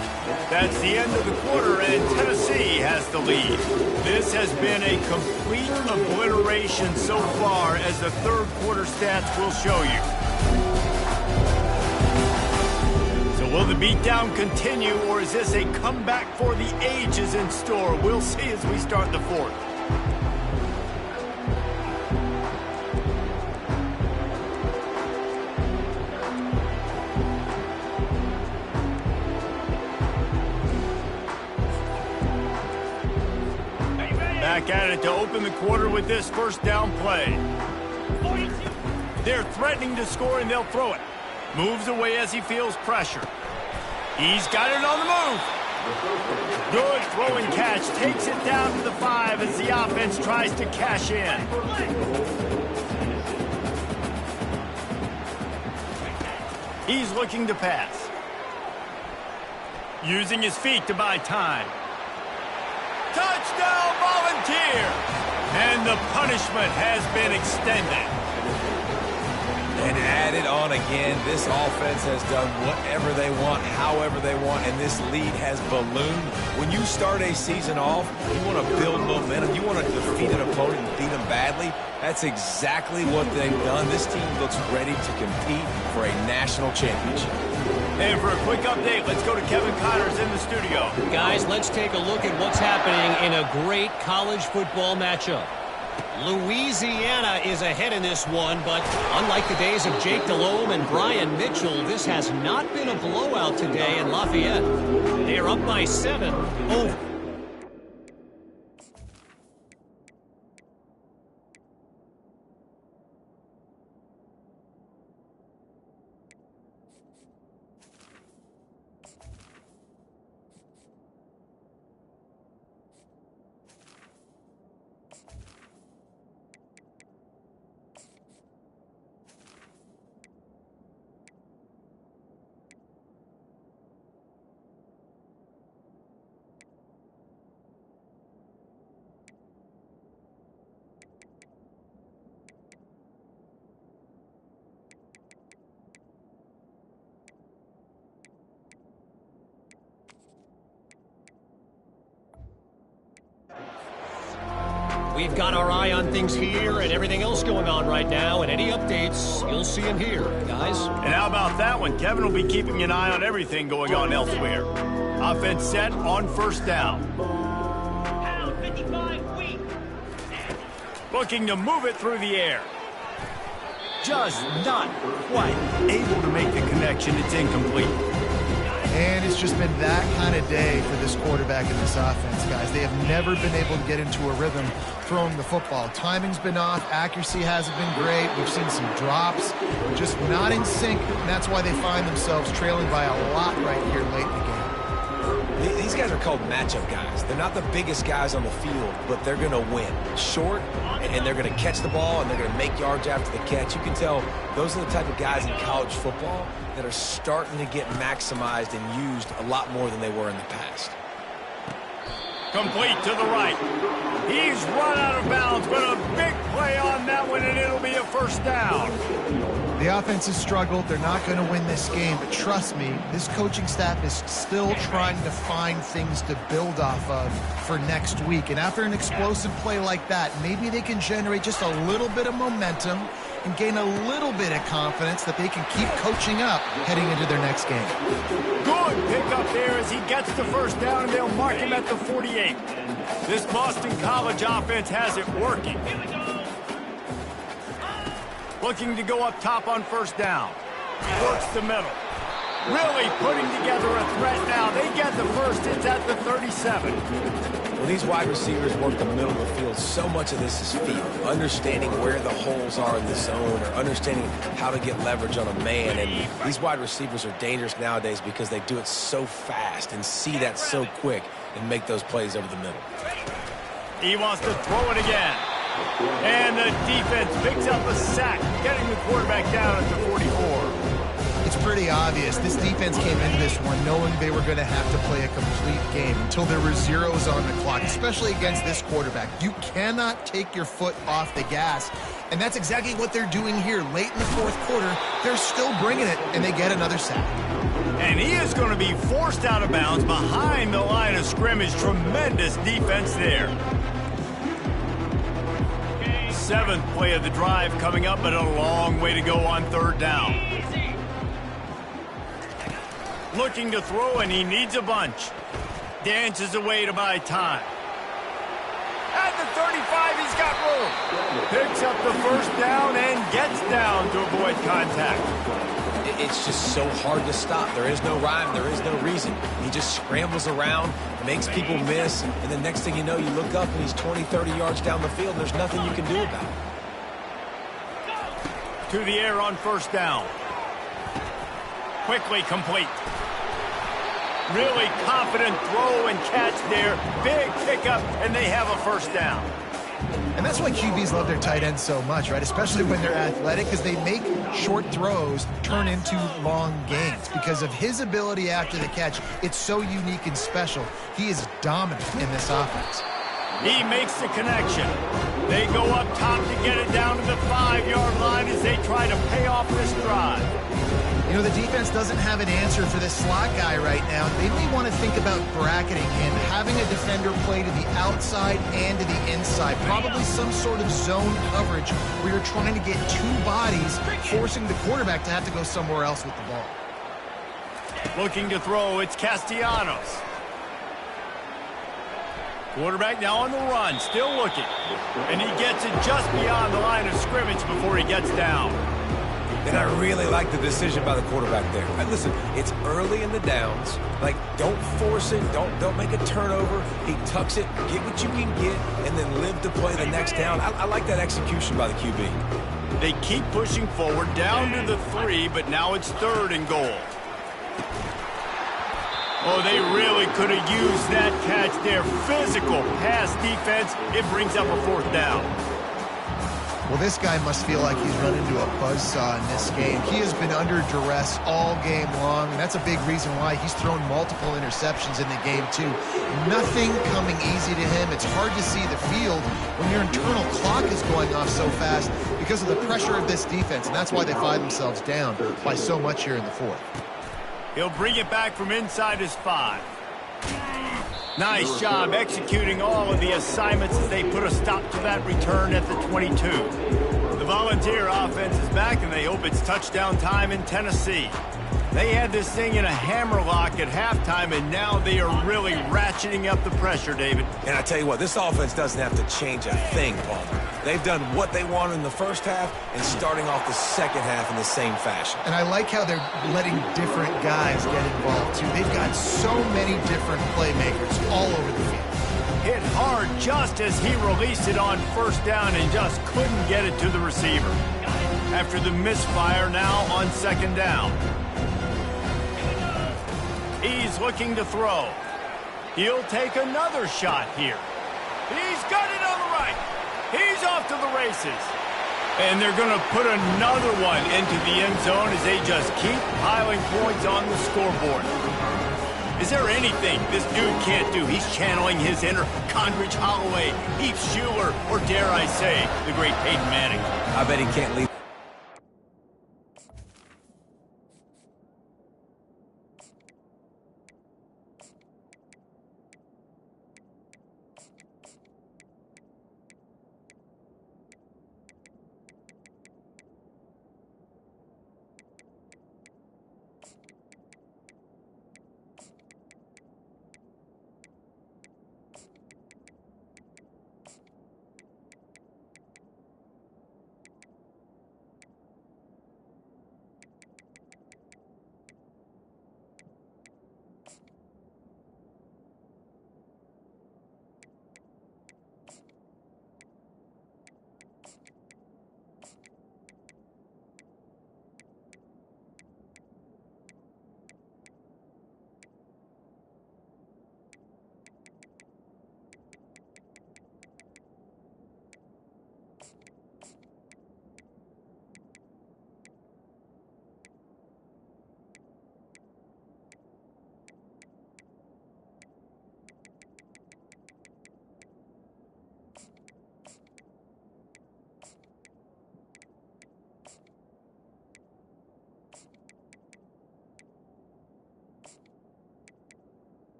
That's the end of the quarter, and Tennessee has the lead. This has been a complete obliteration so far, as the 3rd quarter stats will show you. So will the beatdown continue, or is this a comeback for the ages in store? We'll see as we start the 4th. Back at it to open the quarter with this first down play. They're threatening to score, and they'll throw it. Moves away as he feels pressure. He's got it on the move. Good throw and catch. Takes it down to the 5 as the offense tries to cash in. He's looking to pass. Using his feet to buy time. Touchdown, Volunteer! And the punishment has been extended. And added on again, this offense has done whatever they want, however they want, and this lead has ballooned. When you start a season off, you want to build momentum. You want to defeat an opponent and beat them badly. That's exactly what they've done. This team looks ready to compete for a national championship. And for a quick update, let's go to Kevin Connors in the studio. Guys, let's take a look at what's happening in a great college football matchup. Louisiana is ahead in this one, but unlike the days of Jake Delhomme and Brian Mitchell, this has not been a blowout today in Lafayette. They are up by 7 over. We've got our eye on things here and everything else going on right now, and any updates, you'll see them here, guys. And how about that one? Kevin will be keeping an eye on everything going on elsewhere. Offense set on first down. Looking to move it through the air. Just not quite able to make the connection. It's incomplete. And it's just been that kind of day for this quarterback and this offense, guys. They have never been able to get into a rhythm throwing the football. Timing's been off. Accuracy hasn't been great. We've seen some drops. Just not in sync, and that's why they find themselves trailing by a lot right here late in the game. These guys are called matchup guys. They're not the biggest guys on the field, but they're going to win. Short, and they're going to catch the ball, and they're going to make yards after the catch. You can tell those are the type of guys in college football that are starting to get maximized and used a lot more than they were in the past. Complete to the right. He's run out of bounds, but a big play on that one, and it'll be a first down. The offense has struggled. They're not going to win this game, but trust me, this coaching staff is still trying to find things to build off of for next week. And after an explosive play like that, maybe they can generate just a little bit of momentum and gain a little bit of confidence that they can keep coaching up heading into their next game. Good pickup there as he gets the first down, and they'll mark him at the 48. This Boston College offense has it working. Looking to go up top on first down. Works the middle. Really putting together a threat now. They get the first. It's at the 37. When these wide receivers work the middle of the field, so much of this is feel. Understanding where the holes are in the zone or understanding how to get leverage on a man. And these wide receivers are dangerous nowadays because they do it so fast and see that so quick and make those plays over the middle. He wants to throw it again. And the defense picks up a sack, getting the quarterback down at the 44. It's pretty obvious. This defense came into this one knowing they were going to have to play a complete game until there were zeros on the clock, especially against this quarterback. You cannot take your foot off the gas, and that's exactly what they're doing here. Late in the fourth quarter, they're still bringing it, and they get another sack. And he is going to be forced out of bounds behind the line of scrimmage. Tremendous defense there. Seventh play of the drive coming up, but a long way to go on third down. Looking to throw, and he needs a bunch. Dances away to buy time. At the 35, he's got room. Picks up the first down and gets down to avoid contact. it's just so hard to stop. There is no rhyme. There is no reason. He just scrambles around, makes people miss, and the next thing you know, you look up and he's 20, 30 yards down the field, and there's nothing you can do about it. To the air on first down. Quickly complete. Really confident throw and catch there. Big pickup, and they have a first down. And that's why QBs love their tight ends so much, right? Especially when they're athletic, because they make short throws turn into long gains. Because of his ability after the catch, it's so unique and special. He is dominant in this offense. He makes the connection. They go up top to get it down to the 5-yard line as they try to pay off this drive. You know, the defense doesn't have an answer for this slot guy right now. They may want to think about bracketing him, having a defender play to the outside and to the inside. Probably some sort of zone coverage where you're trying to get two bodies, forcing the quarterback to have to go somewhere else with the ball. Looking to throw, it's Castellanos. Quarterback now on the run, still looking. And he gets it just beyond the line of scrimmage before he gets down. And I really like the decision by the quarterback there. Listen, it's early in the downs. Like, don't force it. Don't make a turnover. He tucks it, get what you can get, and then live to play the next down. I like that execution by the QB. They keep pushing forward down to the 3, but now it's 3rd and goal. Oh, they really could have used that catch there. Physical pass defense. It brings up a 4th down. Well, this guy must feel like he's run into a buzzsaw in this game. He has been under duress all game long, and that's a big reason why he's thrown multiple interceptions in the game, too. Nothing coming easy to him. It's hard to see the field when your internal clock is going off so fast because of the pressure of this defense, and that's why they find themselves down by so much here in the 4th. He'll bring it back from inside his 5. Nice job executing all of the assignments as they put a stop to that return at the 22. The Volunteer offense is back, and they hope it's touchdown time in Tennessee. They had this thing in a hammerlock at halftime, and now they are really ratcheting up the pressure, David. And I tell you what, this offense doesn't have to change a thing, Palmer. They've done what they wanted in the first half and starting off the second half in the same fashion. And I like how they're letting different guys get involved, too. They've got so many different playmakers all over the field. Hit hard just as he released it on first down and just couldn't get it to the receiver. After the misfire, now on 2nd down. He's looking to throw. He'll take another shot here. He's got it on the right. He's off to the races. And they're going to put another one into the end zone as they just keep piling points on the scoreboard. Is there anything this dude can't do? He's channeling his inner Condridge Holloway, Heath Schuler, or dare I say, the great Peyton Manning. I bet he can't leave.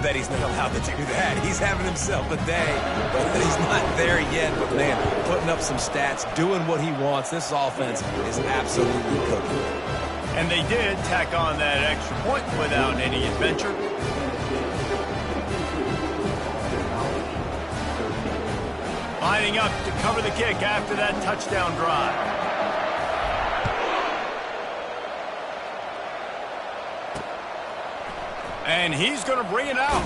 bet he's not allowed to do that. He's having himself a day, but he's not there yet. But, man, putting up some stats, doing what he wants. This offense is absolutely cooking. And they did tack on that extra point without any adventure. Lining up to cover the kick after that touchdown drive. And he's going to bring it out.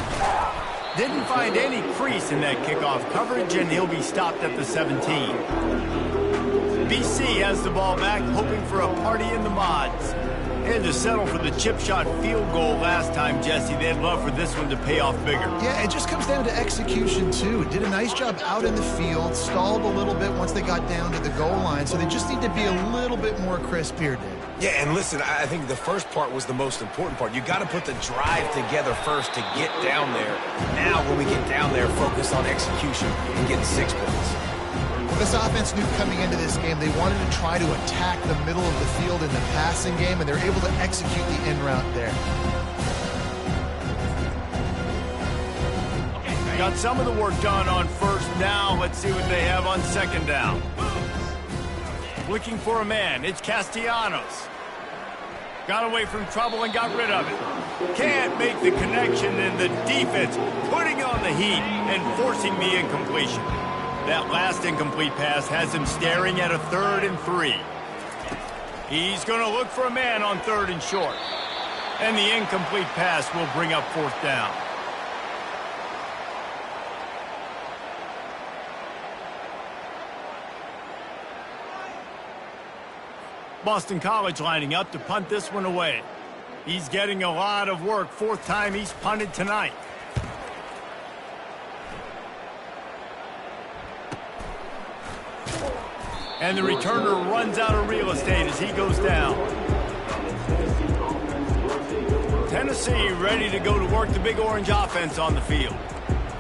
Didn't find any crease in that kickoff coverage, and he'll be stopped at the 17. BC has the ball back, hoping for a party in the mods. They had to settle for the chip shot field goal last time, Jesse. They'd love for this one to pay off bigger. Yeah, it just comes down to execution, too. Did a nice job out in the field, stalled a little bit once they got down to the goal line, so they just need to be a little bit more crisp here, Dave. Yeah, and listen, I think the first part was the most important part. You got to put the drive together first to get down there. Now, when we get down there, focus on execution and getting 6 points. Well, this offense knew coming into this game they wanted to try to attack the middle of the field in the passing game, and they're able to execute the in route there. Got some of the work done on first. Now let's see what they have on second down. Looking for a man. It's Castellanos. Got away from trouble and got rid of it. Can't make the connection, and the defense putting on the heat and forcing the incompletion. That last incomplete pass has him staring at a 3rd and 3. He's going to look for a man on 3rd and short. And the incomplete pass will bring up 4th down. Boston College lining up to punt this one away. He's getting a lot of work. 4th time he's punted tonight. And the returner runs out of real estate as he goes down. Tennessee ready to go to work the Big Orange offense on the field.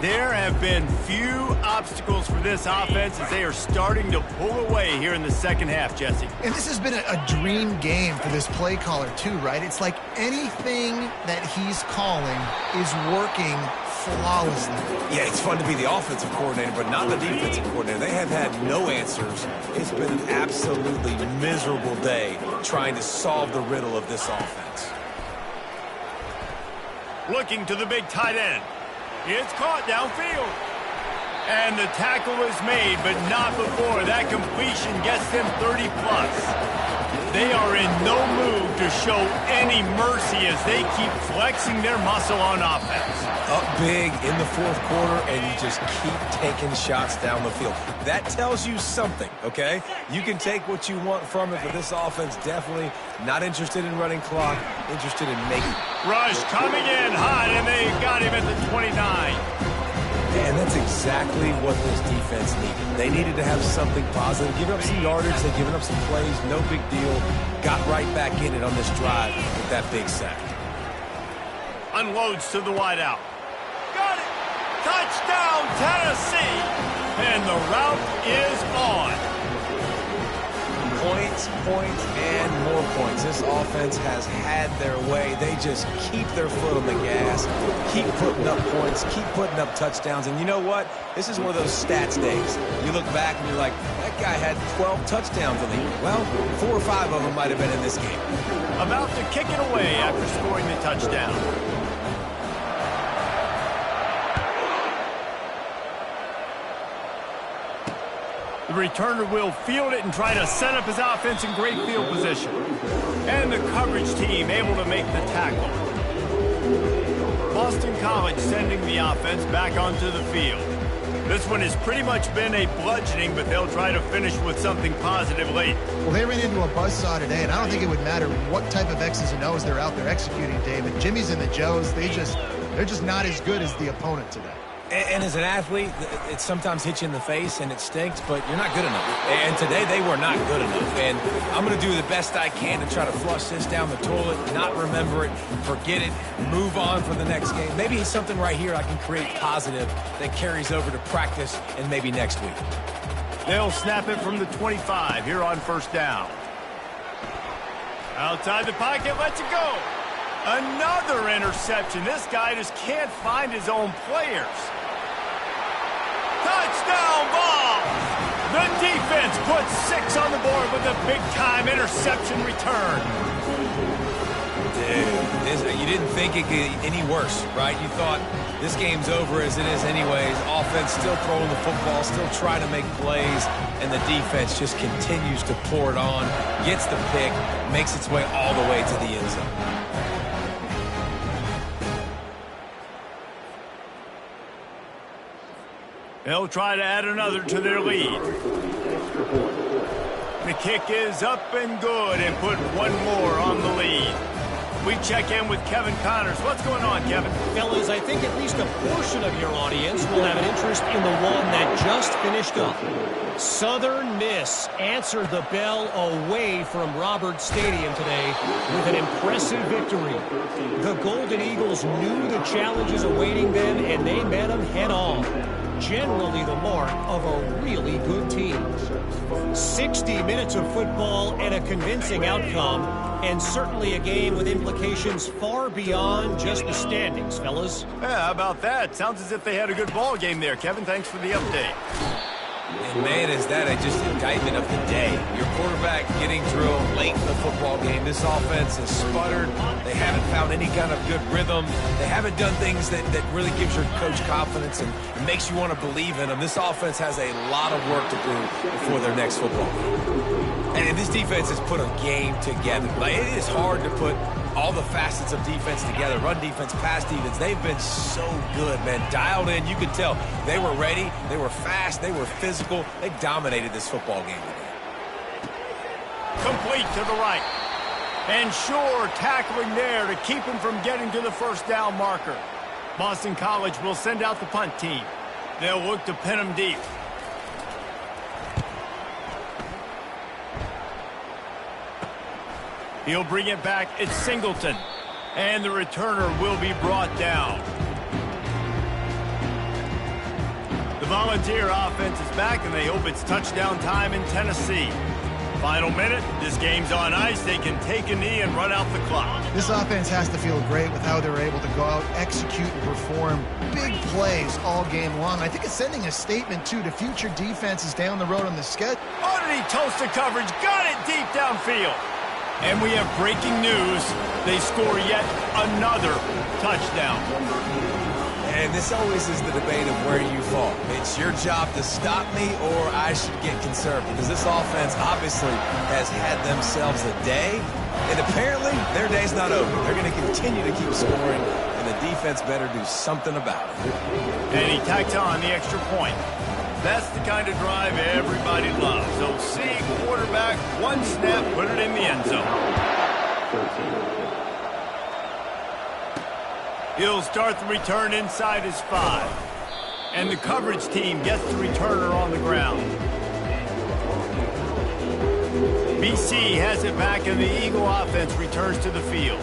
There have been few obstacles for this offense as they are starting to pull away here in the second half, Jesse. And this has been a dream game for this play caller, too, right? It's like anything that he's calling is working flawlessly. Yeah, it's fun to be the offensive coordinator, but not the defensive coordinator. They have had no answers. It's been an absolutely miserable day trying to solve the riddle of this offense. Looking to the big tight end. It's caught downfield. And the tackle is made, but not before that completion gets them 30+. They are in no mood to show any mercy as they keep flexing their muscle on offense. Up big in the 4th quarter, and you just keep taking shots down the field. That tells you something, okay? You can take what you want from it, but this offense definitely not interested in running clock, interested in making. Rush coming in hot, and they got him at the 29. And that's exactly what this defense needed. They needed to have something positive. Giving up some yardage, they've given up some plays, no big deal. Got right back in it on this drive with that big sack. Unloads to the wideout. Got it! Touchdown, Tennessee! And the route is on. Points, and more points. This offense has had their way. They just keep their foot on the gas, keep putting up points, keep putting up touchdowns. And you know what? This is one of those stats days. You look back and you're like, that guy had 12 touchdowns in the year. Well, 4 or 5 of them might have been in this game. About to kick it away after scoring the touchdown. The returner will field it and try to set up his offense in great field position. And the coverage team able to make the tackle. Boston College sending the offense back onto the field. This one has pretty much been a bludgeoning, but they'll try to finish with something positive late. Well, they ran into a buzzsaw today, and I don't think it would matter what type of X's and O's they're out there executing, David. Jimmy's and the Joes, they're just not as good as the opponent today. And as an athlete, it sometimes hits you in the face and it stinks, but you're not good enough. And today they were not good enough. And I'm going to do the best I can to try to flush this down the toilet, not remember it, forget it, move on for the next game. Maybe it's something right here I can create positive that carries over to practice and maybe next week. They'll snap it from the 25 here on first down. Outside the pocket, lets it go. Another interception. This guy just can't find his own players. Touchdown ball! The defense puts 6 on the board with a big-time interception return. Dude, you didn't think it could get any worse, right? You thought this game's over as it is anyways. Offense still throwing the football, still trying to make plays, and the defense just continues to pour it on, gets the pick, makes its way all the way to the end zone. They'll try to add another to their lead. The kick is up and good and put one more on the lead. We check in with Kevin Connors. What's going on, Kevin? Fellas, I think at least a portion of your audience will have an interest in the one that just finished up. Southern Miss answered the bell away from Roberts Stadium today with an impressive victory. The Golden Eagles knew the challenges awaiting them, and they met them head-on. Generally the mark of a really good team. 60 minutes of football and a convincing outcome, and certainly a game with implications far beyond just the standings, fellas. Yeah, how about that? Sounds as if they had a good ball game there, Kevin. Thanks for the update. And man, is that just an indictment of the day. Your quarterback getting drilled late in the football game. This offense has sputtered. They haven't found any kind of good rhythm. They haven't done things that really gives your coach confidence and makes you want to believe in them. This offense has a lot of work to do before their next football game. And this defense has put a game together. Like, it is hard to put all the facets of defense together. Run defense, pass defense. They've been so good, man. Dialed in. You could tell they were ready. They were fast. They were physical. They dominated this football game today. Complete to the right. And Shore tackling there to keep him from getting to the first down marker. Boston College will send out the punt team. They'll look to pin him deep. He'll bring it back. It's Singleton. And the returner will be brought down. The Volunteer offense is back, and they hope it's touchdown time in Tennessee. Final minute. This game's on ice. They can take a knee and run out the clock. This offense has to feel great with how they're able to go out, execute, and perform big plays all game long. I think it's sending a statement, too, to future defenses down the road on the schedule. Underneath toasted coverage. Got it deep downfield. And we have breaking news. They score yet another touchdown. And this always is the debate of where you fall. It's your job to stop me, or I should get conservative. Because this offense obviously has had themselves a day. And apparently, their day's not over. They're going to continue to keep scoring, and the defense better do something about it. And he tacked on the extra point. That's the kind of drive everybody loves. So see quarterback, one snap, put it in the end zone. He'll start the return inside his 5. And the coverage team gets the returner on the ground. BC has it back, and the Eagle offense returns to the field.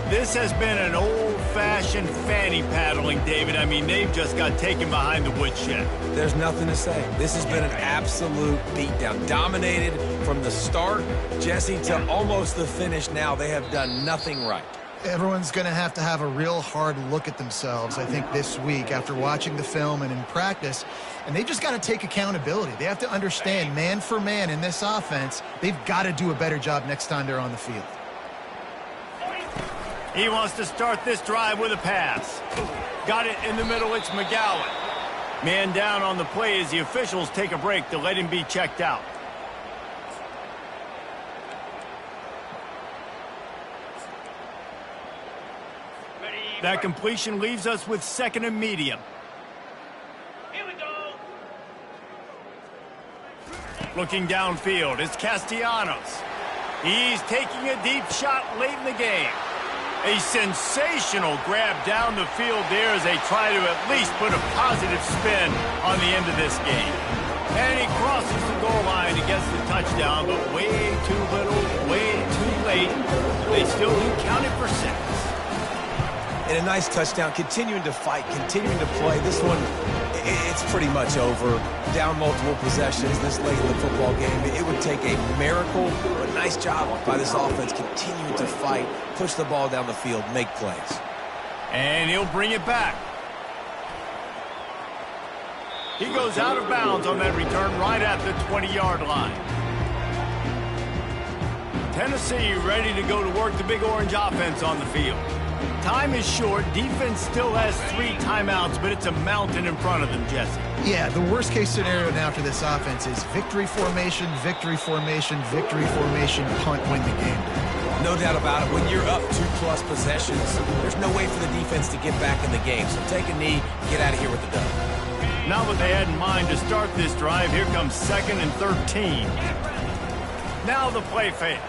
This has been an old-fashioned fanny paddling, David. I mean, they've just got taken behind the woodshed. There's nothing to say. This has been an absolute beatdown. Dominated from the start, Jesse, to almost the finish now. They have done nothing right. Everyone's going to have a real hard look at themselves, I think, this week after watching the film and in practice. And they just got to take accountability. They have to understand, man for man in this offense, they've got to do a better job next time they're on the field. He wants to start this drive with a pass. Got it in the middle. It's McGowan. Man down on the play as the officials take a break to let him be checked out. That completion leaves us with 2nd and medium. Here we go. Looking downfield, it's Castellanos. He's taking a deep shot late in the game. A sensational grab down the field there as they try to at least put a positive spin on the end of this game. And he crosses the goal line and gets the touchdown, but way too little, way too late. They still do count it for 6. And a nice touchdown, continuing to fight, continuing to play. This one, It's pretty much over. Down multiple possessions this late in the football game. It would take a miracle or a nice job by this offense continuing to fight, push the ball down the field, make plays. And he'll bring it back. He goes out of bounds on that return right at the 20-yard line. Tennessee ready to go to work the Big Orange offense on the field. Time is short. Defense still has 3 timeouts, but it's a mountain in front of them, Jesse. Yeah, the worst-case scenario now for this offense is victory formation, victory formation, victory formation, punt, win the game. No doubt about it. When you're up 2+ possessions, there's no way for the defense to get back in the game. So take a knee, get out of here with the dub. Not what they had in mind to start this drive. Here comes 2nd and 13. Now the play fake.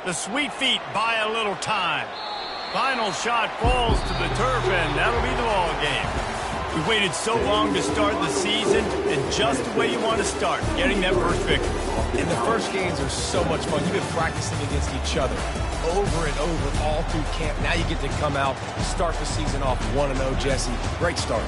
The sweet feet buy a little time. Final shot falls to the turf, and that'll be the ball game. We waited so long to start the season, and just the way you want to start, getting that first victory. And the first games are so much fun. You've been practicing against each other over and over all through camp. Now you get to come out, start the season off 1-0, Jesse. Great start.